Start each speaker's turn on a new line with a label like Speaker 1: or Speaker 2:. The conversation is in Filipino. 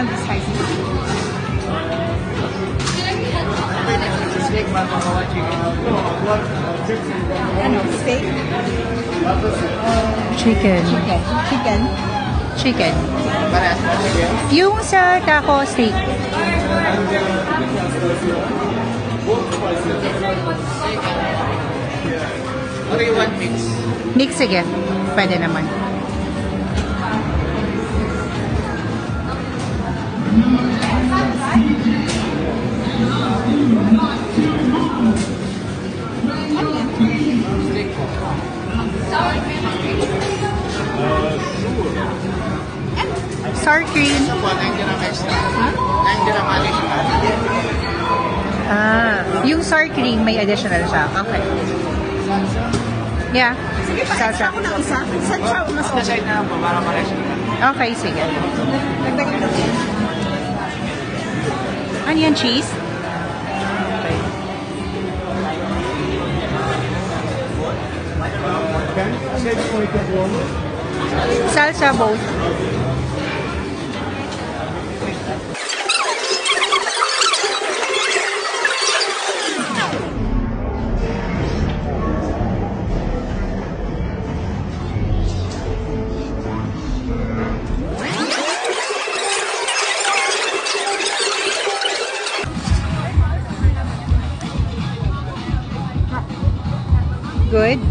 Speaker 1: want the spicy.
Speaker 2: Steak,
Speaker 1: Ano, steak?
Speaker 3: Chicken.
Speaker 1: Chicken.
Speaker 3: Chicken.
Speaker 2: parehas mo, sige.
Speaker 3: Yung sa taco steak.
Speaker 2: Or you want mix?
Speaker 3: Mix, sige. Pwede naman.
Speaker 2: Steak po.
Speaker 3: Sour cream.
Speaker 2: Isa po, 9 dirham extra. 9 dirham additional.
Speaker 3: Ah, yung sour cream may additional siya. Okay. Yeah.
Speaker 1: Sige pa,
Speaker 3: Salsa.
Speaker 1: extra ko ng isa. Saan siya mas
Speaker 2: Sa side na lang po, para parehas mo.
Speaker 3: Okay, sige.
Speaker 1: Nagdagdag ko din.
Speaker 3: Ano yan, cheese? Salsa both. Good.